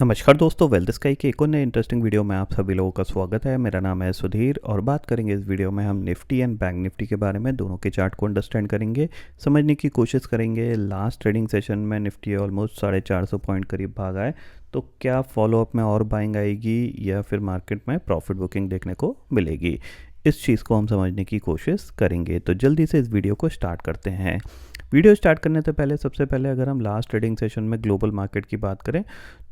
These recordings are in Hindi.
नमस्कार दोस्तों, वेल्थ स्काई के एक और नए इंटरेस्टिंग वीडियो में आप सभी लोगों का स्वागत है। मेरा नाम है सुधीर और बात करेंगे इस वीडियो में हम निफ्टी एंड बैंक निफ्टी के बारे में। दोनों के चार्ट को अंडरस्टैंड करेंगे, समझने की कोशिश करेंगे। लास्ट ट्रेडिंग सेशन में निफ्टी ऑलमोस्ट 450 पॉइंट करीब भागा है, तो क्या फॉलोअप में और बाइंग आएगी या फिर मार्केट में प्रॉफिट बुकिंग देखने को मिलेगी, इस चीज़ को हम समझने की कोशिश करेंगे। तो जल्दी से इस वीडियो को स्टार्ट करते हैं। वीडियो स्टार्ट करने से पहले सबसे पहले अगर हम लास्ट ट्रेडिंग सेशन में ग्लोबल मार्केट की बात करें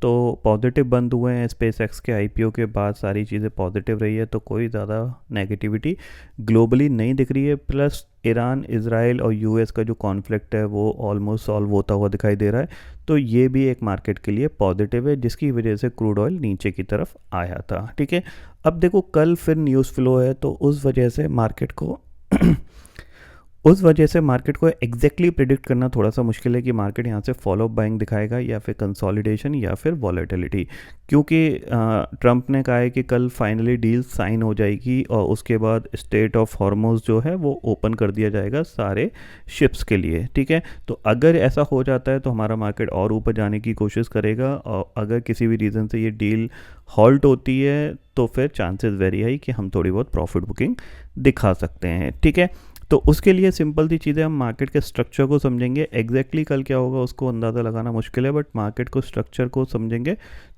तो पॉजिटिव बंद हुए हैं। स्पेस एक्स के आईपीओ के बाद सारी चीज़ें पॉजिटिव रही है, तो कोई ज़्यादा नेगेटिविटी ग्लोबली नहीं दिख रही है। प्लस ईरान, इजराइल और यूएस का जो कॉन्फ्लिक्ट है वो ऑलमोस्ट सॉल्व होता हुआ दिखाई दे रहा है, तो ये भी एक मार्केट के लिए पॉजिटिव है, जिसकी वजह से क्रूड ऑयल नीचे की तरफ आया था। ठीक है, अब देखो कल फिर न्यूज़ फ्लो है, तो उस वजह से मार्केट को एग्जैक्टली प्रिडिक्ट करना थोड़ा सा मुश्किल है कि मार्केट यहाँ से फॉलो अप बाइंग दिखाएगा या फिर कंसोलिडेशन या फिर वॉलेटिलिटी, क्योंकि ट्रंप ने कहा है कि कल फाइनली डील साइन हो जाएगी और उसके बाद स्टेट ऑफ हॉर्मोज जो है वो ओपन कर दिया जाएगा सारे शिप्स के लिए। ठीक है, तो अगर ऐसा हो जाता है तो हमारा मार्केट और ऊपर जाने की कोशिश करेगा, और अगर किसी भी रीज़न से ये डील हॉल्ट होती है तो फिर चांसेस वेरी हाई कि हम थोड़ी बहुत प्रॉफिट बुकिंग दिखा सकते हैं। ठीक है, तो उसके लिए सिंपल सी चीज़ें, हम मार्केट के स्ट्रक्चर को समझेंगे। एग्जैक्टली कल क्या होगा उसको अंदाज़ा लगाना मुश्किल है, बट मार्केट को स्ट्रक्चर को समझेंगे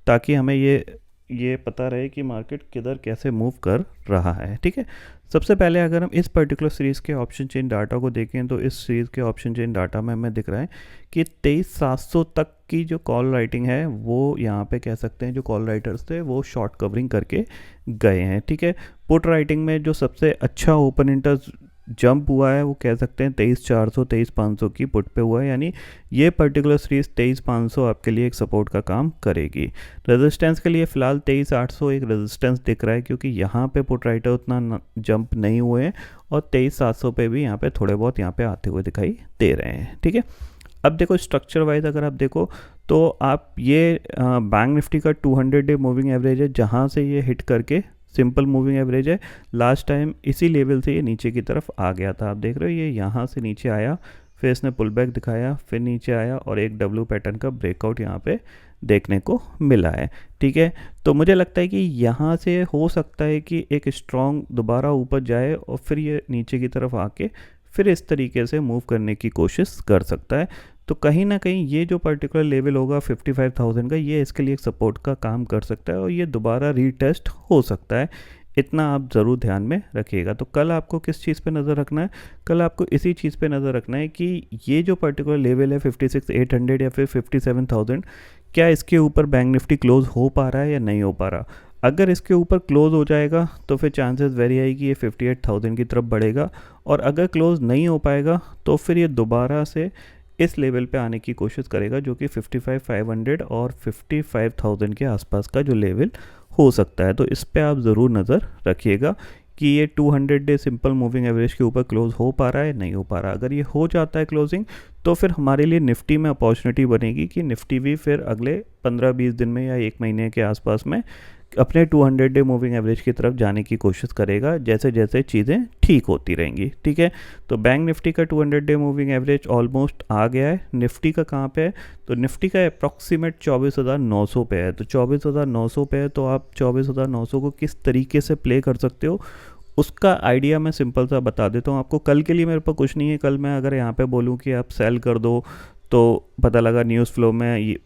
ताकि हमें ये पता रहे कि मार्केट किधर कैसे मूव कर रहा है। ठीक है, सबसे पहले अगर हम इस पर्टिकुलर सीरीज़ के ऑप्शन चेन डाटा को देखें तो इस सीरीज़ के ऑप्शन चेन डाटा में हमें दिख रहा है कि 23,700 तक की जो कॉल राइटिंग है वो यहाँ पे कह सकते हैं जो कॉल राइटर्स थे वो शॉर्ट कवरिंग करके गए हैं। ठीक है, पुट राइटिंग में जो सबसे अच्छा ओपन इंटरेस्ट जंप हुआ है वो कह सकते हैं 23,400 23,500 की पुट पे हुआ है, यानी ये पर्टिकुलर सीरीज 23,500 आपके लिए एक सपोर्ट का काम करेगी। रेजिस्टेंस के लिए फ़िलहाल 23,800 एक रेजिस्टेंस दिख रहा है, क्योंकि यहाँ पे पुट राइटर उतना जंप नहीं हुए हैं और 23,700 पे भी यहाँ पे थोड़े बहुत यहाँ पे आते हुए दिखाई दे रहे हैं। ठीक है, अब देखो स्ट्रक्चर वाइज अगर आप देखो तो आप ये बैंक निफ्टी का 200 डे मूविंग एवरेज है, जहाँ से ये हिट करके सिंपल मूविंग एवरेज है। लास्ट टाइम इसी लेवल से ये नीचे की तरफ आ गया था, आप देख रहे हो ये यहाँ से नीचे आया, फिर इसने पुल बैक दिखाया, फिर नीचे आया और एक डब्ल्यू पैटर्न का ब्रेकआउट यहाँ पे देखने को मिला है। ठीक है, तो मुझे लगता है कि यहाँ से हो सकता है कि एक स्ट्रॉन्ग दोबारा ऊपर जाए और फिर ये नीचे की तरफ आके फिर इस तरीके से मूव करने की कोशिश कर सकता है। तो कहीं ना कहीं ये जो पर्टिकुलर लेवल होगा 55,000 का, ये इसके लिए एक सपोर्ट का काम कर सकता है और ये दोबारा रीटेस्ट हो सकता है, इतना आप ज़रूर ध्यान में रखिएगा। तो कल आपको किस चीज़ पे नज़र रखना है? कल आपको इसी चीज़ पे नज़र रखना है कि ये जो पर्टिकुलर लेवल है 56,800 या फिर 57,000, क्या इसके ऊपर बैंक निफ्टी क्लोज हो पा रहा है या नहीं हो पा रहा। अगर इसके ऊपर क्लोज हो जाएगा तो फिर चांसेस वेरी है कि ये 58,000 की तरफ बढ़ेगा, और अगर क्लोज नहीं हो पाएगा तो फिर ये दोबारा से इस लेवल पे आने की कोशिश करेगा, जो कि 55,500 और 55,000 के आसपास का जो लेवल हो सकता है। तो इस पे आप ज़रूर नज़र रखिएगा कि ये 200 डे सिंपल मूविंग एवरेज के ऊपर क्लोज हो पा रहा है नहीं हो पा रहा। अगर ये हो जाता है क्लोजिंग तो फिर हमारे लिए निफ्टी में अपॉर्चुनिटी बनेगी कि निफ्टी भी फिर अगले 15-20 दिन में या एक महीने के आसपास में अपने 200 डे मूविंग एवरेज की तरफ जाने की कोशिश करेगा, जैसे जैसे चीज़ें ठीक होती रहेंगी। ठीक है, तो बैंक निफ्टी का 200 डे मूविंग एवरेज ऑलमोस्ट आ गया है। निफ्टी का कहाँ पे है? तो निफ्टी का अप्रॉक्सीमेट 24,900 पे है। तो 24,900 पे है, तो आप 24,900 को किस तरीके से प्ले कर सकते हो उसका आइडिया मैं सिंपल सा बता देता हूँ आपको। कल के लिए मेरे पास कुछ नहीं है। कल मैं अगर यहाँ पे बोलूँ कि आप सेल कर दो, तो पता लगा न्यूज़ फ्लो में ये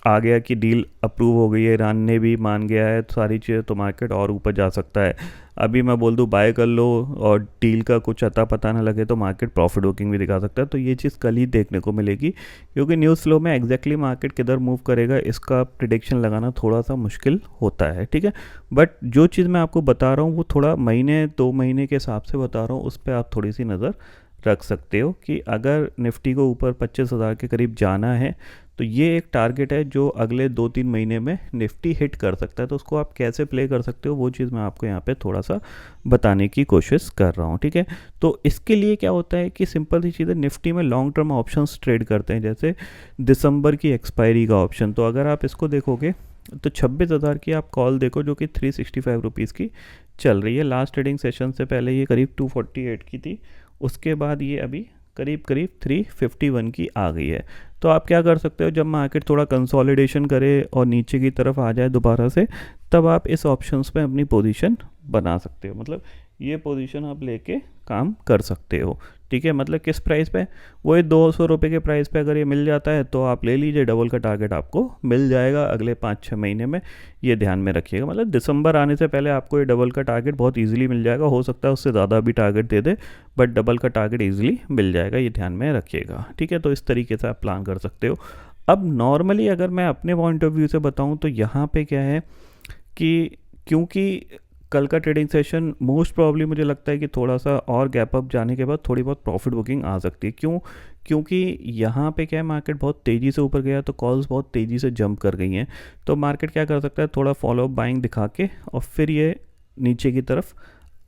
आ गया कि डील अप्रूव हो गई है, ईरान ने भी मान गया है, तो सारी चीज़ें, तो मार्केट और ऊपर जा सकता है। अभी मैं बोल दूँ बाय कर लो और डील का कुछ अता पता ना लगे तो मार्केट प्रॉफिट बुकिंग भी दिखा सकता है। तो ये चीज़ कल ही देखने को मिलेगी, क्योंकि न्यूज़ फ्लो में एग्जैक्टली मार्केट किधर मूव करेगा इसका प्रिडिक्शन लगाना थोड़ा सा मुश्किल होता है। ठीक है, बट जो चीज़ मैं आपको बता रहा हूँ वो थोड़ा महीने 2 महीने के हिसाब से बता रहा हूँ, उस पर आप थोड़ी सी नज़र रख सकते हो कि अगर निफ्टी को ऊपर 25,000 के करीब जाना है तो ये एक टारगेट है जो अगले 2-3 महीने में निफ्टी हिट कर सकता है। तो उसको आप कैसे प्ले कर सकते हो वो चीज़ मैं आपको यहाँ पे थोड़ा सा बताने की कोशिश कर रहा हूँ। ठीक है, तो इसके लिए क्या होता है कि सिंपल सी चीज़ है, निफ्टी में लॉन्ग टर्म ऑप्शंस ट्रेड करते हैं, जैसे दिसंबर की एक्सपायरी का ऑप्शन। तो अगर आप इसको देखोगे तो 26,000 की आप कॉल देखो, जो कि 365 रुपीज़ की चल रही है। लास्ट ट्रेडिंग सेशन से पहले ये करीब 248 की थी, उसके बाद ये अभी करीब करीब 351 की आ गई है। तो आप क्या कर सकते हो, जब मार्केट थोड़ा कंसोलिडेशन करे और नीचे की तरफ आ जाए दोबारा से, तब आप इस ऑप्शंस में अपनी पोजीशन बना सकते हो। मतलब ये पोजीशन आप लेके काम कर सकते हो, ठीक है। मतलब किस प्राइस पे, वही 200 रुपये के प्राइस पे अगर ये मिल जाता है तो आप ले लीजिए, डबल का टारगेट आपको मिल जाएगा अगले 5-6 महीने में, ये ध्यान में रखिएगा। मतलब दिसंबर आने से पहले आपको ये डबल का टारगेट बहुत ईजिली मिल जाएगा। हो सकता है उससे ज़्यादा भी target they they, but double का टारगेट ईजिली मिल जाएगा, ये ध्यान में रखिएगा, ठीक है। तो इस तरीके से आप प्लान कर सकते हो। अब नॉर्मली अगर मैं अपने पॉइंट ऑफ व्यू से बताऊँ तो यहाँ पे क्या है कि क्योंकि कल का ट्रेडिंग सेशन मोस्ट प्रॉब्ली मुझे लगता है कि थोड़ा सा और गैप अप जाने के बाद थोड़ी बहुत प्रॉफिट बुकिंग आ सकती है। क्यों? क्योंकि यहाँ पे क्या है, मार्केट बहुत तेज़ी से ऊपर गया तो कॉल्स बहुत तेज़ी से जंप कर गई हैं। तो मार्केट क्या कर सकता है, थोड़ा फॉलो अप बाइंग दिखा के और फिर ये नीचे की तरफ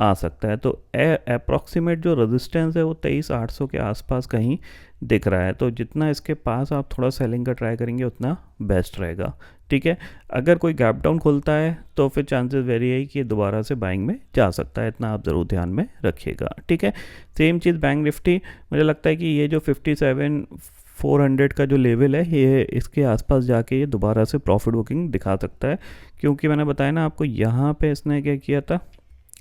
आ सकता है। तो अप्रॉक्सीमेट जो रेजिस्टेंस है वो 23,800 के आसपास कहीं दिख रहा है। तो जितना इसके पास आप थोड़ा सेलिंग का ट्राई करेंगे उतना बेस्ट रहेगा, ठीक है। अगर कोई गैप डाउन खुलता है तो फिर चांसेस वेरी है कि ये दोबारा से बाइंग में जा सकता है, इतना आप ज़रूर ध्यान में रखिएगा, ठीक है। सेम चीज़ बैंक निफ्टी, मुझे लगता है कि ये जो 57,400 का जो लेवल है, ये इसके आसपास जाके ये दोबारा से प्रॉफिट बुकिंग दिखा सकता है। क्योंकि मैंने बताया ना आपको, यहाँ पे इसने क्या किया था,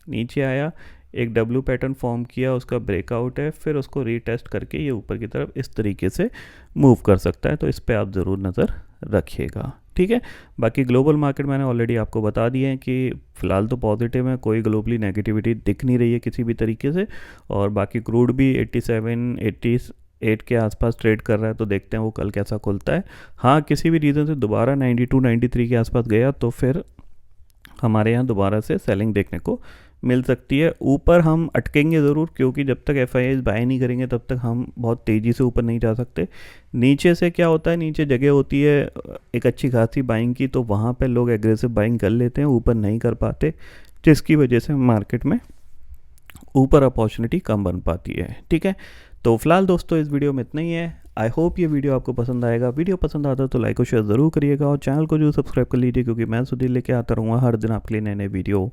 नीचे आया, एक डब्ल्यू पैटर्न फॉर्म किया, उसका ब्रेकआउट है, फिर उसको रीटेस्ट करके ये ऊपर की तरफ इस तरीके से मूव कर सकता है। तो इस पे आप ज़रूर नज़र रखिएगा, ठीक है। बाकी ग्लोबल मार्केट मैंने ऑलरेडी आपको बता दिए हैं कि फ़िलहाल तो पॉजिटिव है, कोई ग्लोबली नेगेटिविटी दिख नहीं रही है किसी भी तरीके से। और बाकी क्रूड भी 87-88 के आसपास ट्रेड कर रहा है, तो देखते हैं वो कल कैसा खुलता है। हाँ, किसी भी रीज़न से दोबारा 92-93 के आसपास गया तो फिर हमारे यहाँ दोबारा से सेलिंग देखने को मिल सकती है। ऊपर हम अटकेंगे ज़रूर, क्योंकि जब तक FIIs बाय नहीं करेंगे तब तक हम बहुत तेज़ी से ऊपर नहीं जा सकते। नीचे से क्या होता है, नीचे जगह होती है एक अच्छी खासी बाइंग की, तो वहाँ पे लोग एग्रेसिव बाइंग कर लेते हैं, ऊपर नहीं कर पाते, जिसकी वजह से मार्केट में ऊपर अपॉर्चुनिटी कम बन पाती है, ठीक है। तो फिलहाल दोस्तों इस वीडियो में इतना ही है। आई होप ये वीडियो आपको पसंद आएगा। वीडियो पसंद आता है तो लाइक और शेयर ज़रूर करिएगा और चैनल को जो सब्सक्राइब कर लीजिए, क्योंकि मैं सुधीर लेके आता रहूँगा हर दिन आपके लिए नए नए वीडियो।